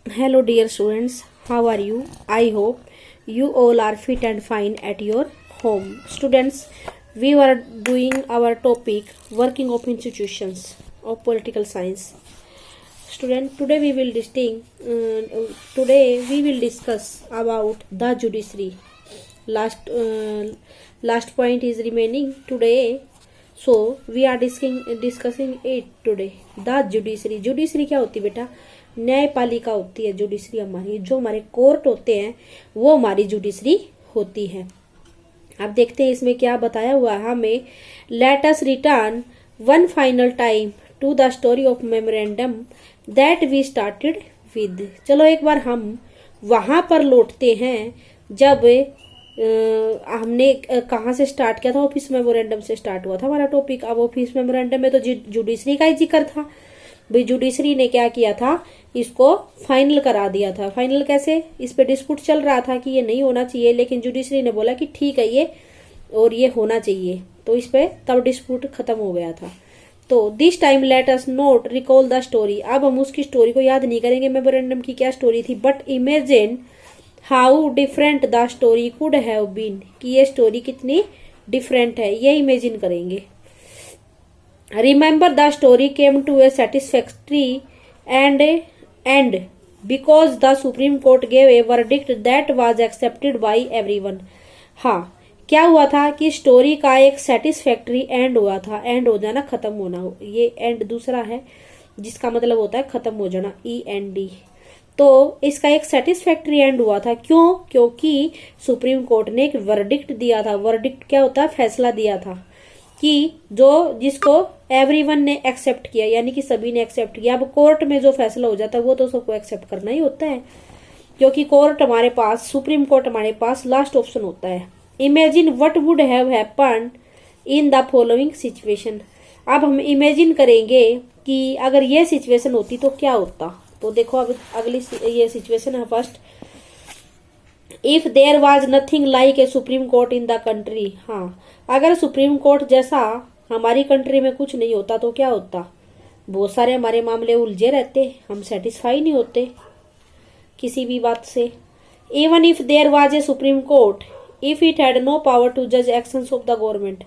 Hello, dear students. How are you? I hope you all are fit and fine at your home. Students, we were doing our topic working of institutions of political science. Student, today we will discuss about the judiciary. Last last point is remaining today. So we are discussing it today. The judiciary. Judiciary क्या होती है बेटा? न्यायपालिका होती है judiciary हमारी। जो हमारे कोर्ट होते हैं वो हमारी जुडिशरी होती है। अब देखते हैं इसमें क्या बताया हुआ है हमें। Let us return one final time to the story of memorandum that we started with. चलो एक बार हम वहां पर लौटते हैं जब हमने कहाँ से स्टार्ट किया था। ऑफिस मेमोरेंडम से स्टार्ट हुआ था हमारा टॉपिक। अब ऑफिस मेमोरेंडम में तो जुडिशरी का ही जिक्र था। भाई जुडिशरी ने क्या किया था, इसको फाइनल करा दिया था। फाइनल कैसे? इस पे डिस्प्यूट चल रहा था कि ये नहीं होना चाहिए, लेकिन जुडिशरी ने बोला कि ठीक है ये और ये होना चाहिए, तो इस पे तब डिस्प्यूट खत्म हो गया था। तो this time let us note recall the story. अब हम उसकी स्टोरी को याद नहीं करेंगे मेमोरेंडम की क्या स्टोरी थी, but imagine how different the story could have been, कि ये स्टोरी कितनी डिफरेंट है ये इमेजिन करेंगे। Remember the story came to a satisfactory end because the Supreme Court gave a verdict that was accepted by everyone। हाँ, क्या हुआ था कि स्टोरी का एक सेटिस्फैक्ट्री एंड हुआ था। एंड हो जाना, खत्म होना, ये एंड दूसरा है जिसका मतलब होता है खत्म हो जाना, END। तो इसका एक सेटिस्फैक्ट्री एंड हुआ था। क्यों? क्योंकि सुप्रीम कोर्ट ने एक वर्डिक्ट दिया था। वर्डिक्ट क्या होता है? फैसला दिया था कि जिसको एवरीवन ने एक्सेप्ट किया, यानी कि सभी ने एक्सेप्ट किया। अब कोर्ट में जो फैसला हो जाता है वो तो सबको एक्सेप्ट करना ही होता है, क्योंकि कोर्ट हमारे पास, सुप्रीम कोर्ट हमारे पास लास्ट ऑप्शन होता है। Imagine what would have happened in the following situation. अब हम इमेजिन करेंगे कि अगर ये सिचुएशन होती तो क्या होता। तो देखो अब अगली ये सिचुएशन है first. If there was nothing like a supreme court in the country. हाँ, अगर सुप्रीम कोर्ट जैसा हमारी कंट्री में कुछ नहीं होता तो क्या होता? बहुत सारे हमारे मामले उलझे रहते, हम सेटिस्फाई नहीं होते किसी भी बात से। Even if there was a supreme court if it had no power to जज एक्शंस ऑफ द गवर्नमेंट।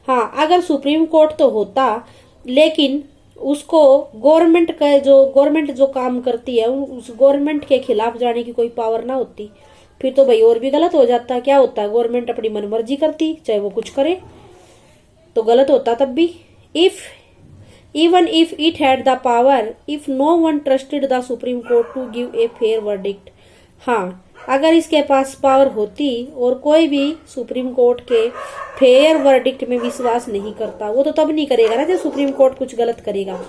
हाँ, अगर सुप्रीम कोर्ट तो होता लेकिन उसको गवर्नमेंट जो काम करती है उस गवर्नमेंट के खिलाफ जाने की कोई पावर ना होती, फिर तो भाई और भी गलत हो जाता। क्या होता? गवर्नमेंट अपनी मनमर्जी करती, चाहे वो कुछ करे तो गलत होता तब भी। Even if it had the power if no one trusted the supreme court to give a fair verdict. हाँ, अगर इसके पास पावर होती और कोई भी सुप्रीम कोर्ट के फेयर वर्डिक्ट में विश्वास नहीं करता, वो तो तब नहीं करेगा ना जब सुप्रीम कोर्ट कुछ गलत करेगा।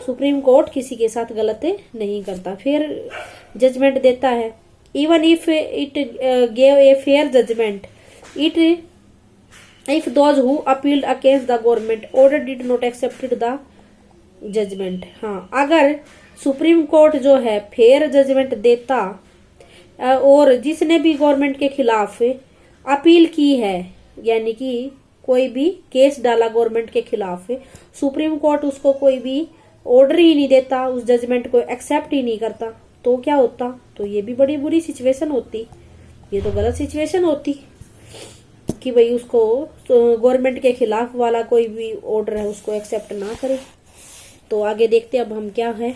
सुप्रीम कोर्ट किसी के साथ गलत नहीं करता, फेयर जजमेंट देता है। Even if it gave a fair judgment, if those who appealed against the government order did not accept the judgment। हाँ, अगर सुप्रीम कोर्ट जो है फेयर जजमेंट देता और जिसने भी गवर्नमेंट के खिलाफ अपील की है, यानी कि कोई भी केस डाला गवर्नमेंट के खिलाफ, सुप्रीम कोर्ट उसको कोई भी ऑर्डर ही नहीं देता, उस जजमेंट को एक्सेप्ट ही नहीं करता, तो क्या होता? तो ये भी बड़ी बुरी सिचुएशन होती। ये तो गलत सिचुएशन होती कि भाई उसको गवर्नमेंट के खिलाफ वाला कोई भी ऑर्डर है उसको एक्सेप्ट ना करे। तो आगे देखते अब हम क्या है।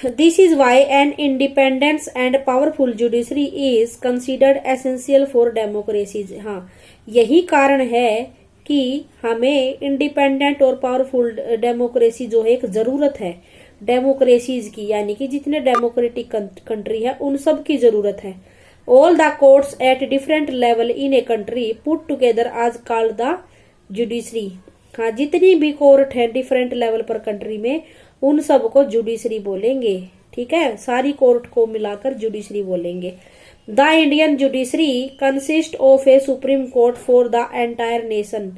This is why an independence and powerful judiciary is considered essential for democracies. हाँ, यही कारण है कि हमें इंडिपेंडेंट और पावरफुल डेमोक्रेसी जो है एक जरूरत है डेमोक्रेसीज की, यानी कि जितने डेमोक्रेटिक कंट्री है उन सब की जरूरत है। All the courts at different level in a country put together आज कॉल्ड द जुडिशरी। हाँ, जितनी भी कोर्ट है डिफरेंट लेवल पर कंट्री में उन सब को जुडिशरी बोलेंगे। ठीक है, सारी कोर्ट को मिलाकर जुडिशरी बोलेंगे। The Indian judiciary consist of A supreme court for the entire nation,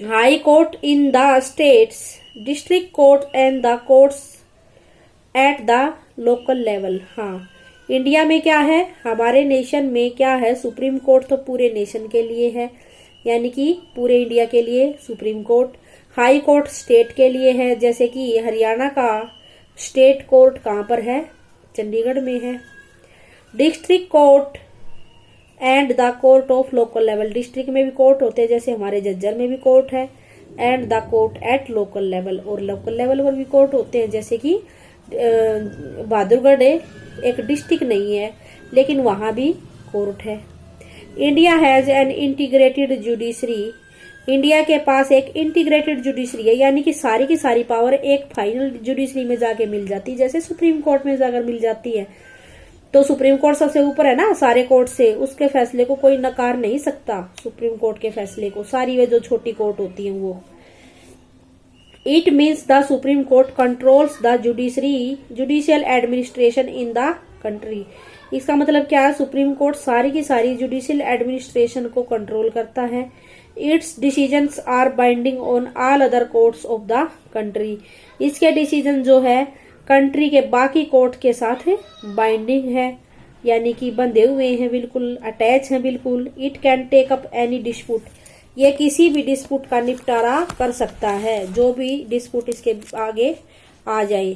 high court in the states, district court and the courts at the local level. हाँ, इंडिया में क्या है, हमारे नेशन में क्या है, सुप्रीम कोर्ट तो पूरे नेशन के लिए है, यानी कि पूरे इंडिया के लिए supreme court. High court state के लिए है, जैसे कि हरियाणा का स्टेट कोर्ट कहाँ पर है? चंडीगढ़ में है। District court and the court of local level, district में भी कोर्ट होते हैं, जैसे हमारे झज्जर में भी कोर्ट है। And the court at local level, और लोकल लेवल पर भी कोर्ट होते हैं, जैसे कि बहादुरगढ़ एक डिस्ट्रिक्ट नहीं है लेकिन वहां भी कोर्ट है। India has an integrated judiciary, India के पास एक इंटीग्रेटेड जुडिशरी है, यानी कि सारी की सारी पावर एक फाइनल जुडिशरी में जाके मिल जाती है, जैसे सुप्रीम कोर्ट में जाकर मिल जाती है। तो सुप्रीम कोर्ट सबसे ऊपर है ना सारे कोर्ट से, उसके फैसले को कोई नकार नहीं सकता, सुप्रीम कोर्ट के फैसले को, सारी वे जो छोटी कोर्ट होती है वो। It means the supreme court controls the judicial administration in the country, इसका मतलब क्या है? सुप्रीम कोर्ट सारी की सारी जुडिशियल एडमिनिस्ट्रेशन को कंट्रोल करता है। Its decisions are binding on all other courts of the country, इसके डिसीजन जो है कंट्री के बाकी कोर्ट के साथ बाइंडिंग है, यानी कि बंधे हुए हैं, बिल्कुल अटैच हैं बिल्कुल। It can take up any dispute, ये किसी भी डिस्प्यूट का निपटारा कर सकता है, जो भी डिस्प्यूट इसके आगे आ जाए,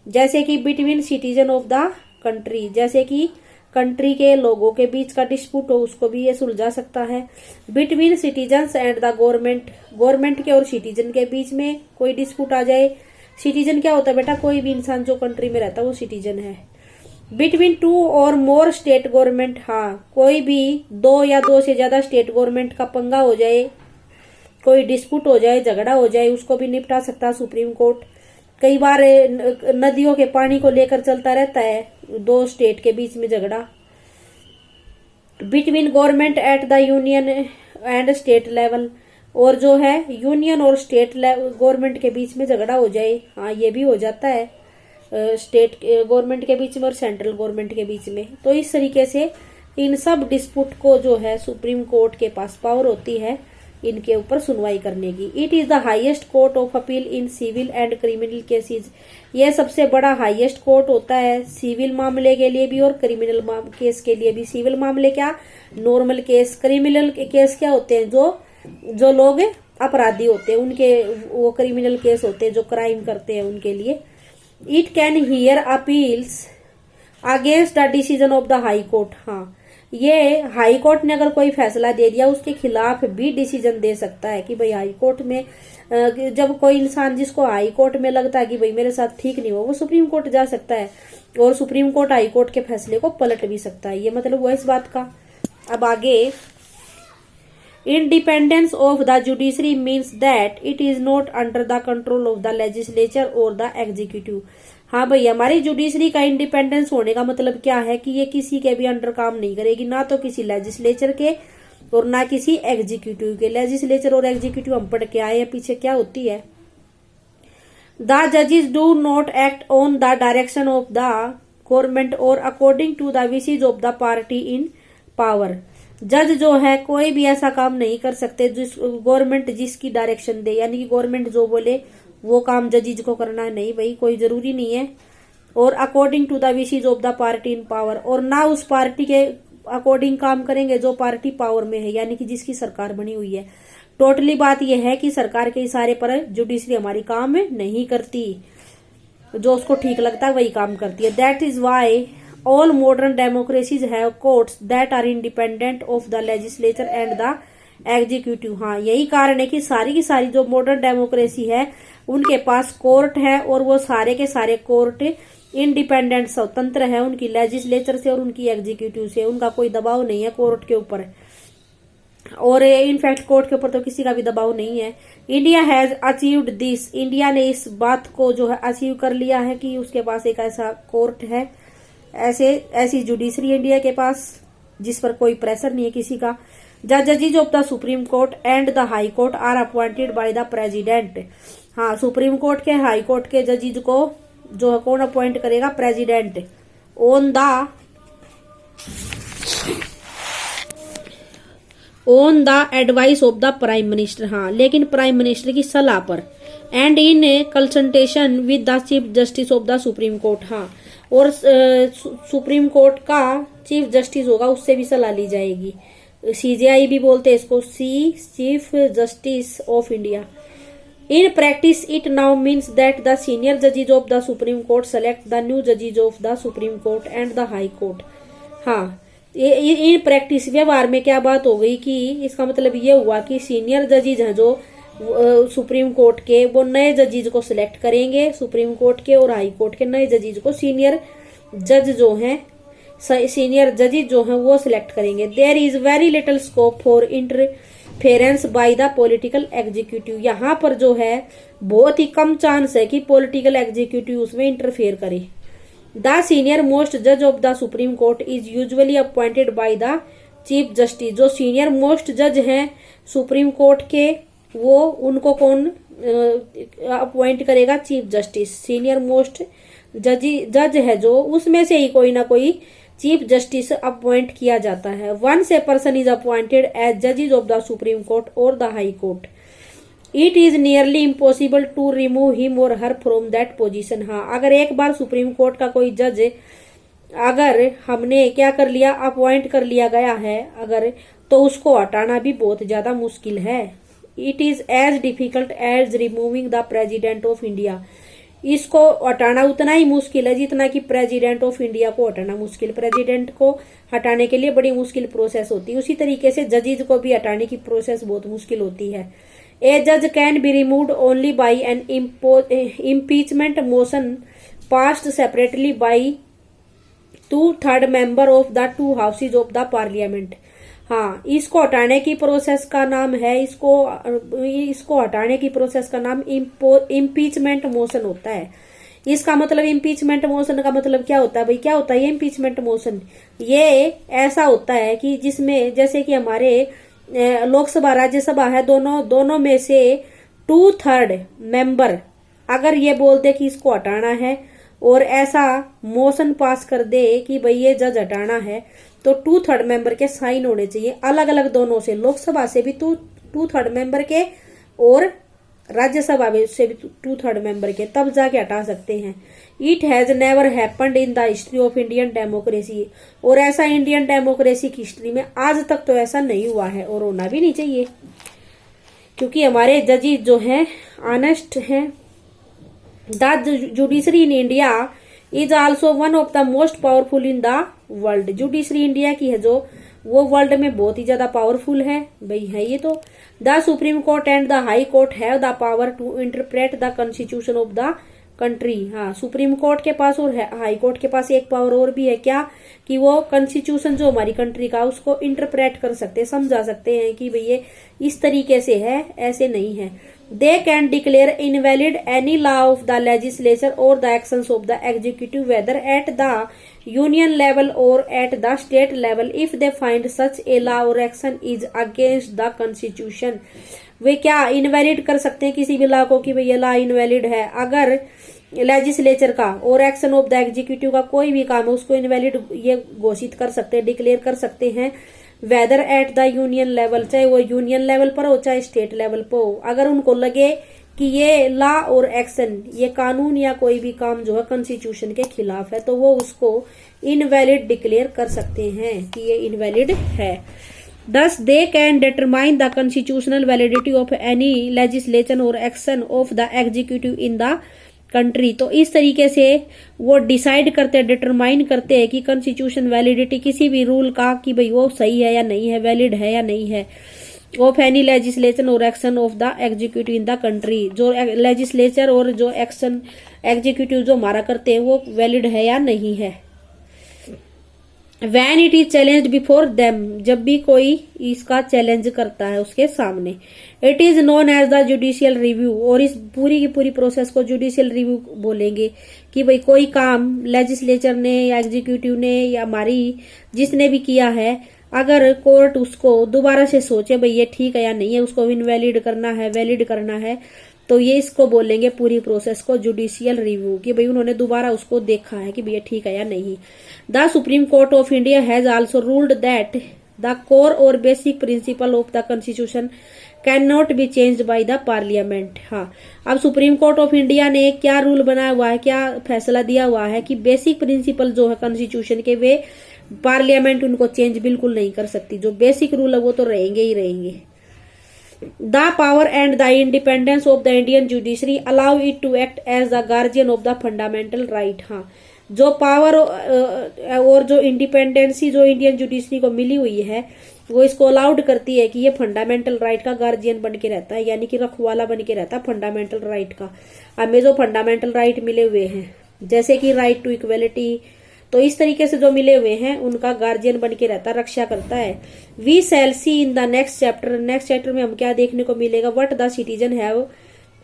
जैसे कि between citizen of the country, जैसे कि कंट्री के लोगों के बीच का डिस्प्यूट हो उसको भी ये सुलझा सकता है। Between citizens and the government, government के और सिटीजन के बीच में कोई डिस्प्यूट आ जाए, सिटीजन क्या होता है बेटा? कोई भी इंसान जो कंट्री में रहता है वो सिटीजन है। बिटवीन टू और मोर स्टेट गवर्नमेंट, हाँ कोई भी दो या दो से ज्यादा स्टेट गवर्नमेंट का पंगा हो जाए, कोई डिस्प्यूट हो जाए, झगड़ा हो जाए, उसको भी निपटा सकता है सुप्रीम कोर्ट। कई बार नदियों के पानी को लेकर चलता रहता है दो स्टेट के बीच में झगड़ा। Between government at the union and state level, और जो है यूनियन और स्टेट गवर्नमेंट के बीच में झगड़ा हो जाए, हाँ ये भी हो जाता है, स्टेट गवर्नमेंट के बीच में और सेंट्रल गवर्नमेंट के बीच में। तो इस तरीके से इन सब डिस्प्यूट को जो है सुप्रीम कोर्ट के पास पावर होती है इनके ऊपर सुनवाई करने की। It is the highest court of appeal in civil and criminal cases, यह सबसे बड़ा हाईएस्ट कोर्ट होता है सिविल मामले के लिए भी और क्रिमिनल केस के लिए भी। सिविल मामले क्या? Normal case. क्रिमिनल केस क्या होते हैं? जो लोग अपराधी होते हैं उनके, वो क्रिमिनल केस होते हैं जो क्राइम करते हैं उनके लिए। It can hear appeals against the decision of the high court, हाँ ये हाई कोर्ट ने अगर कोई फैसला दे दिया उसके खिलाफ भी डिसीजन दे सकता है कि भाई हाई कोर्ट में, जब कोई इंसान जिसको हाई कोर्ट में लगता है कि भाई मेरे साथ ठीक नहीं हो, वो सुप्रीम कोर्ट जा सकता है और सुप्रीम कोर्ट हाई कोर्ट के फैसले को पलट भी सकता है। ये मतलब हुआ इस बात का। अब आगे, independence of the judiciary means that it is not under the control of the legislature और द एग्जीक्यूटिव। हाँ भाई, हमारी जुडिशरी का इंडिपेंडेंस होने का मतलब क्या है कि ये किसी के भी अंडर काम नहीं करेगी, ना तो किसी लेजिस्लेचर के और ना किसी एग्जीक्यूटिव के। लेजिस्लेचर और एग्जीक्यूटिव हम पढ़ के आए हैं पीछे क्या होती है। द जजेस do not act on the direction of the government और according to the wishes of the party in power. जज जो है कोई भी ऐसा काम नहीं कर सकते जिस गवर्नमेंट जिसकी डायरेक्शन दे, यानी कि गवर्नमेंट जो बोले वो काम जजेज को करना है, नहीं भाई कोई जरूरी नहीं है। और according to the wishes of the party in power, और ना उस पार्टी के अकॉर्डिंग काम करेंगे जो पार्टी पावर में है, यानी कि जिसकी सरकार बनी हुई है। टोटली बात यह है कि सरकार के इशारे पर जुडिशरी हमारी काम नहीं करती, जो उसको ठीक लगता है वही काम करती है। That is why all modern democracies have courts that are independent of the legislature and the executive. हाँ यही कारण है कि सारी की सारी जो मॉडर्न डेमोक्रेसी है उनके पास कोर्ट है, और वो सारे के सारे कोर्ट इंडिपेंडेंट स्वतंत्र है उनकी लेजिस्लेचर से और उनकी एग्जीक्यूटिव से। उनका कोई दबाव नहीं है कोर्ट के ऊपर, और इनफैक्ट कोर्ट के ऊपर तो किसी का भी दबाव नहीं है। India has achieved this, India ने इस बात को जो है अचीव कर लिया है कि उसके पास एक ऐसा कोर्ट है, ऐसी जुडिशरी इंडिया के पास जिस पर कोई प्रेशर नहीं है किसी का। द जजेज of the supreme court and the high Court are appointed by the president. हाँ सुप्रीम कोर्ट के हाई कोर्ट के जजेज को जो है कौन अपॉइंट करेगा? President. On the advice of the prime minister, हाँ लेकिन प्राइम मिनिस्टर की सलाह पर। And in consultation with the chief justice of the supreme Court, हाँ और सुप्रीम कोर्ट का चीफ जस्टिस होगा उससे भी सलाह ली जाएगी। सीजेआई भी बोलते हैं इसको, chief justice of India. In practice, it now means that the senior judges of the Supreme Court select the new judges of the Supreme Court and the High Court. हाँ, इन प्रैक्टिस व्यवहार में क्या बात हो गई कि इसका मतलब ये हुआ कि सीनियर जजेज हैं जो सुप्रीम कोर्ट के, वो नए जजेज को सिलेक्ट करेंगे सुप्रीम कोर्ट के, और हाई कोर्ट के नए जजेज को सीनियर जज जो हैं, सीनियर जजेज जो हैं वो सिलेक्ट करेंगे. There is very little scope for interference by the political executive. यहाँ पर जो है बहुत ही कम चांस है कि पॉलिटिकल एग्जीक्यूटिव उसमें इंटरफेयर करे. द सीनियर मोस्ट जज of the supreme court is usually appointed by the chief justice. जो सीनियर मोस्ट जज हैं सुप्रीम कोर्ट के, वो उनको कौन अपॉइंट करेगा? Chief justice. सीनियर मोस्ट जज है जो, उसमें से ही कोई ना कोई चीफ जस्टिस अपॉइंट किया जाता है. Once a person is appointed as जजेस ऑफ द सुप्रीम कोर्ट और the high court, it is nearly impossible to remove him और हर फ्रॉम दैट पोजीशन. हाँ, अगर एक बार सुप्रीम कोर्ट का कोई जज अगर हमने क्या कर लिया, अपॉइंट कर लिया गया है अगर, तो उसको हटाना भी बहुत ज्यादा मुश्किल है. It is as difficult as removing the president of India. इसको हटाना उतना ही मुश्किल है जितना कि प्रेसिडेंट ऑफ इंडिया को हटाना मुश्किल. प्रेसिडेंट को हटाने के लिए बड़ी मुश्किल प्रोसेस होती है, उसी तरीके से जजेज को भी हटाने की प्रोसेस बहुत मुश्किल होती है. ए जज can be removed only by an impeachment motion passed separately by 2/3 member of the 2 houses of the parliament. हाँ, इसको हटाने की प्रोसेस का नाम है, इसको हटाने की प्रोसेस का नाम इम्पीचमेंट मोशन होता है. इसका मतलब इम्पीचमेंट मोशन का मतलब क्या होता है भाई? क्या होता है ये इम्पीचमेंट मोशन? ये ऐसा होता है कि जिसमें जैसे कि हमारे लोकसभा राज्यसभा है, दोनों में से 2/3 मेंबर अगर ये बोल दे कि इसको हटाना है और ऐसा मोशन पास कर दे कि भाई ये जज हटाना है, तो 2/3 मेंबर के साइन होने चाहिए अलग अलग दोनों से. लोकसभा से भी 2/3 मेंबर के और राज्यसभा से भी 2/3 मेंबर के, तब जाके हटा सकते हैं. It has never happened in the history of Indian democracy. और ऐसा इंडियन डेमोक्रेसी की हिस्ट्री में आज तक तो ऐसा नहीं हुआ है और होना भी नहीं चाहिए, क्योंकि हमारे जजेस जो हैं ऑनेस्ट हैं. The judiciary in India is also one of the most powerful in the world. Judiciary India की है जो, वो वर्ल्ड में बहुत ही ज्यादा पावरफुल है भाई, है ये तो. The supreme court and the high court have the power to interpret the constitution of the country. हाँ, सुप्रीम कोर्ट के पास और हाई कोर्ट के पास एक पावर और भी है, क्या? कि वो कॉन्स्टिट्यूशन जो हमारी कंट्री का, उसको इंटरप्रेट कर सकते हैं, समझा सकते हैं कि भाई ये इस तरीके से है, ऐसे नहीं है. They can declare invalid any law of the legislature or the actions of the executive, whether at the union level or at the state level, if they find such a law or action is against the constitution. वे क्या invalid कर सकते हैं किसी भी law को कि भाई ये लॉ इनवैलिड है? अगर लेजिस्लेचर का और एक्शन ऑफ द एग्जीक्यूटिव का कोई भी काम है, उसको इनवैलिड ये घोषित कर सकते हैं, डिक्लेयर कर सकते हैं. Whether at the union level, चाहे वो यूनियन लेवल पर हो चाहे स्टेट लेवल पर हो, अगर उनको लगे कि ये लॉ और एक्शन, ये कानून या कोई भी काम जो है कॉन्स्टिट्यूशन के खिलाफ है, तो वो उसको इनवैलिड डिक्लेयर कर सकते हैं कि ये इनवैलिड है. Thus, they can determine the constitutional validity of any legislation or action of the executive in the country. तो इस तरीके से वो डिसाइड करते हैं, डिटरमाइन करते हैं कि कॉन्स्टिट्यूशन वैलिडिटी किसी भी रूल का, कि भाई वो सही है या नहीं है, वैलिड है या नहीं है, ऑफ एनी लेजिस्लेशन और action of the executive in the country. जो लेजिस्लेचर और जो एक्शन एग्जीक्यूटिव जो हमारा करते हैं वो वैलिड है या नहीं है. When it is challenged before them, जब भी कोई इसका चैलेंज करता है उसके सामने. It is known as the judicial review. और इस पूरी की पूरी प्रोसेस को जुडिशियल रिव्यू बोलेंगे कि भाई कोई काम लेजिस्लेचर ने या एग्जीक्यूटिव ने या हमारी जिसने भी किया है, अगर कोर्ट उसको दोबारा से सोचे भाई ये ठीक है या नहीं है, उसको इनवैलिड करना है, वैलिड करना है, तो ये इसको बोलेंगे पूरी प्रोसेस को जुडिशियल रिव्यू, कि भाई उन्होंने दोबारा उसको देखा है कि भैया ठीक है या नहीं. The supreme Court of India has also ruled that the core और basic principle of the constitution cannot be changed by the parliament. हाँ, अब सुप्रीम कोर्ट ऑफ इंडिया ने क्या रूल बनाया हुआ है, क्या फैसला दिया हुआ है कि बेसिक प्रिंसिपल जो है कॉन्स्टिट्यूशन के, वे पार्लियामेंट उनको चेंज बिल्कुल नहीं कर सकती. जो बेसिक रूल है वो तो रहेंगे ही रहेंगे. The power and the independence of the Indian judiciary allow it to act as the guardian of the fundamental right. हाँ, जो पावर और जो इंडिपेंडेंसी जो इंडियन जुडिशरी को मिली हुई है वो इसको अलाउड करती है कि ये फंडामेंटल राइट का गार्जियन बन के रहता है, यानी कि रखवाला बन के रहता है फंडामेंटल राइट का। हमें जो फंडामेंटल राइट मिले हुए हैं जैसे कि राइट टू इक्वलिटी, तो इस तरीके से जो मिले हुए हैं उनका गार्जियन बन के रहता, रक्षा करता है। We shall see in the next chapter, next chapter में हम क्या देखने को मिलेगा, what the citizen have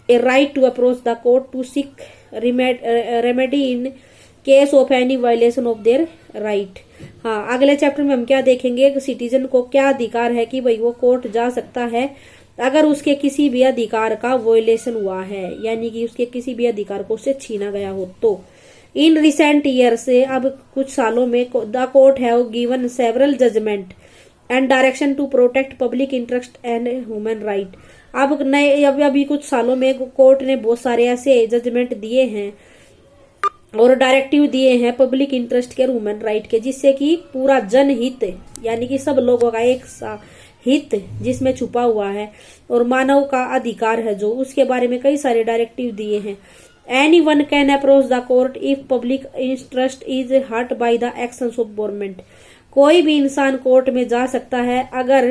a right to approach the court to seek remedy in case of any violation of their right. हाँ, अगले चैप्टर में हम क्या देखेंगे, सिटीजन को क्या अधिकार है कि भाई वो कोर्ट जा सकता है अगर उसके किसी भी अधिकार का वायलेशन हुआ है, यानी कि उसके किसी भी अधिकार को उससे छीना गया हो तो। इन रिसेंट ईयर से अब कुछ सालों में the court have given several judgment and direction to protect public interest and human right. अब नए अभी कुछ सालों में कोर्ट ने बहुत सारे ऐसे जजमेंट दिए हैं और डायरेक्टिव दिए हैं पब्लिक इंटरेस्ट के और ह्यूमन राइट के, जिससे कि पूरा जनहित यानी कि सब लोगों का एक हित जिसमें छुपा हुआ है और मानव का अधिकार है जो, उसके बारे में कई सारे डायरेक्टिव दिए हैं। Anyone can approach the court if public interest is hurt by the actions of government। कोई भी इंसान कोर्ट में जा सकता है अगर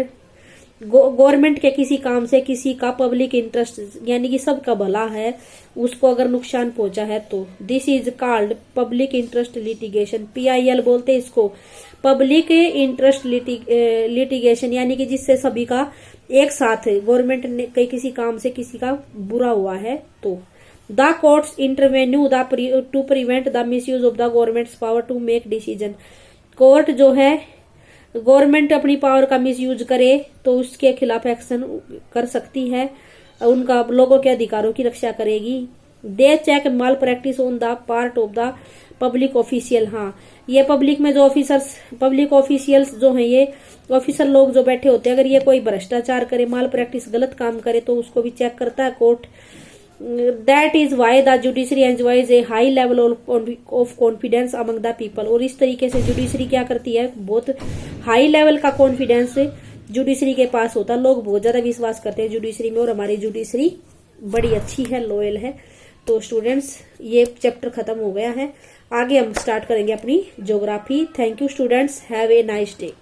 गवर्नमेंट के किसी काम से किसी का पब्लिक इंटरेस्ट यानी कि सबका भला है उसको अगर नुकसान पहुंचा है तो। This is called public interest litigation, PIL बोलते हैं इसको, पब्लिक इंटरेस्ट लिटिगेशन, यानी कि जिससे सभी का एक साथ गवर्नमेंट ने कई किसी काम से किसी का बुरा हुआ है तो। The courts intervene to prevent the misuse of the government's power to make decision। Court जो है गवर्नमेंट अपनी पावर का मिसयूज करे तो उसके खिलाफ एक्शन कर सकती है, उनका लोगों के अधिकारों की रक्षा करेगी। They check malpractice on the part of the public official. हाँ, ये पब्लिक में जो पब्लिक ऑफिशियल्स जो हैं, ये ऑफिसर लोग जो बैठे होते हैं, अगर ये कोई भ्रष्टाचार करे, माल प्रैक्टिस गलत काम करे तो उसको भी चेक करता है court. That is why the judiciary enjoys a high level of confidence among the people। और इस तरीके से जुडिशरी क्या करती है, बहुत हाई लेवल का कॉन्फिडेंस जुडिशरी के पास होता है, लोग बहुत ज्यादा विश्वास करते हैं जुडिशरी में और हमारी जुडिशरी बड़ी अच्छी है, लॉयल है। तो स्टूडेंट्स ये चैप्टर खत्म हो गया है, आगे हम स्टार्ट करेंगे अपनी geography. Thank you students, have a nice day.